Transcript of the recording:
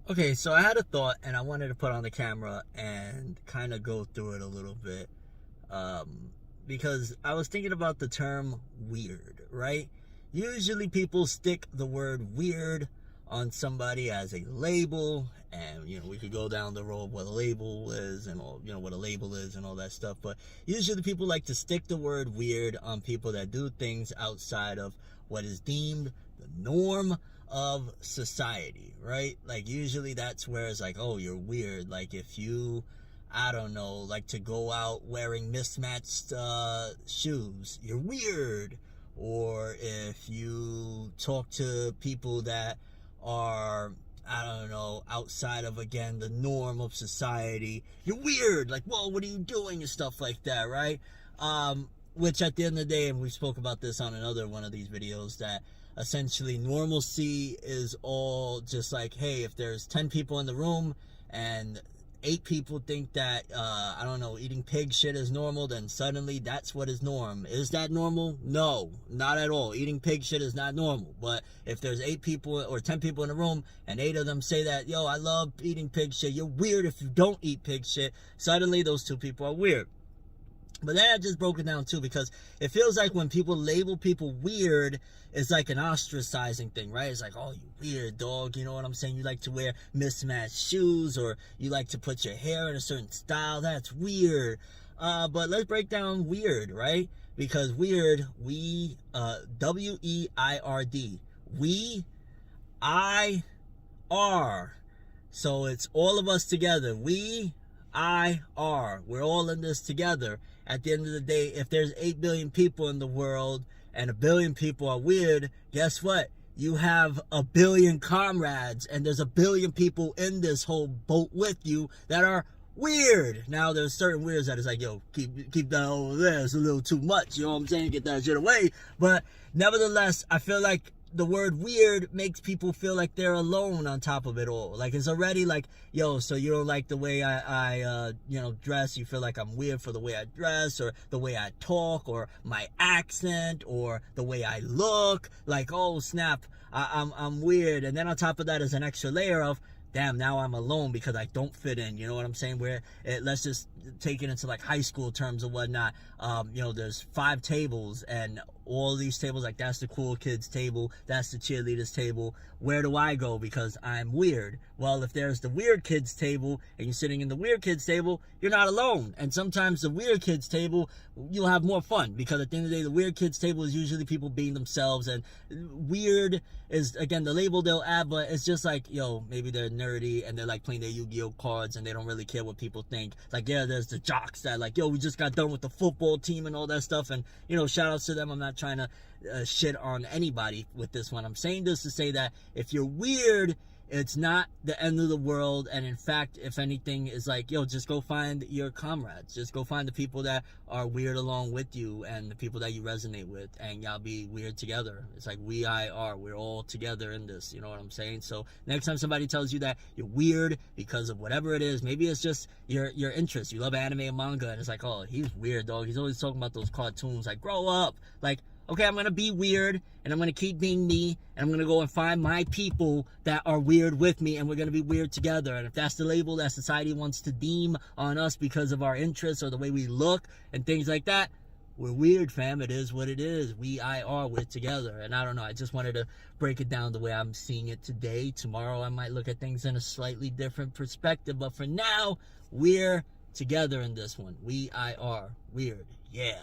Okay, so I had a thought and I wanted to put on the camera and kind of go through it a little bit. Because I was thinking about the term weird, right? Usually people stick the word weird on somebody as a label, and we could go down the road of what a label is and all, what a label is and all that stuff. But usually people like to stick the word weird on people that do things outside of what is deemed the norm of society, right? Like usually that's where it's like, oh, you're weird. Like if you, I don't know, like to go out wearing mismatched shoes, you're weird. Or if you talk to people that are, I don't know, outside of, again, the norm of society, you're weird. Like, whoa, what are you doing and stuff like that, right? Which at the end of the day, and we spoke about this on another one of these videos, that essentially normalcy is all just like, hey, if there's 10 people in the room and 8 people think that, I don't know, eating pig shit is normal, then suddenly that's what is norm. Is that normal? No, not at all. Eating pig shit is not normal. But if there's 8 people or 10 people in a room and 8 of them say that, yo, I love eating pig shit, you're weird if you don't eat pig shit, suddenly those 2 people are weird. But then I just broke it down too, because it feels like when people label people weird, it's like an ostracizing thing, right? It's like, oh, you weird dog, you know what I'm saying? You like to wear mismatched shoes, or you like to put your hair in a certain style. That's weird. But let's break down weird, right? Because weird, W-E-I-R-D. We-I-R. So it's all of us together. We-I-R. We're all in this together. At the end of the day, if there's 8 billion people in the world and 1 billion people are weird, guess what? You have 1 billion comrades, and there's 1 billion people in this whole boat with you that are weird. Now, there's certain weirds that is like, yo, keep that over there. It's a little too much. You know what I'm saying? Get that shit away. But nevertheless, I feel like the word weird makes people feel like they're alone on top of it all. Like it's already like, yo, so you don't like the way I dress. You feel like I'm weird for the way I dress, or the way I talk, or my accent, or the way I look. Like, oh snap, I'm weird. And then on top of that is an extra layer of, damn, now I'm alone because I don't fit in. You know what I'm saying? Let's just take it into like high school terms or whatnot. There's 5 tables, and all these tables, like that's the cool kids table, that's the cheerleaders table. Where do I go because I'm weird? Well, if there's the weird kids table and you're sitting in the weird kids table, you're not alone. And sometimes the weird kids table, you'll have more fun, because at the end of the day, the weird kids table is usually people being themselves, and weird is, again, the label they'll add, but it's just like, yo, maybe they're nerdy and they're like playing their Yu-Gi-Oh cards and they don't really care what people think. Like, yeah, there's the jocks that like, yo, we just got done with the football team and all that stuff, and shout outs to them. I'm not trying to shit on anybody with this one. I'm saying this to say that if you're weird, it's not the end of the world. And in fact, if anything, is like, yo, just go find your comrades. Just go find the people that are weird along with you, and the people that you resonate with, and y'all be weird together. It's like we-I-are. We're all together in this. You know what I'm saying? So next time somebody tells you that you're weird because of whatever it is, maybe it's just your interest. You love anime and manga, and it's like, oh, he's weird, dog. He's always talking about those cartoons. Like, grow up. Like, okay, I'm going to be weird, and I'm going to keep being me, and I'm going to go and find my people that are weird with me, and we're going to be weird together. And if that's the label that society wants to deem on us because of our interests or the way we look and things like that, we're weird, fam. It is what it is. We-I-are. We're together. And I don't know, I just wanted to break it down the way I'm seeing it today. Tomorrow I might look at things in a slightly different perspective, but for now, we're together in this one. We-I-are. Weird. Yeah.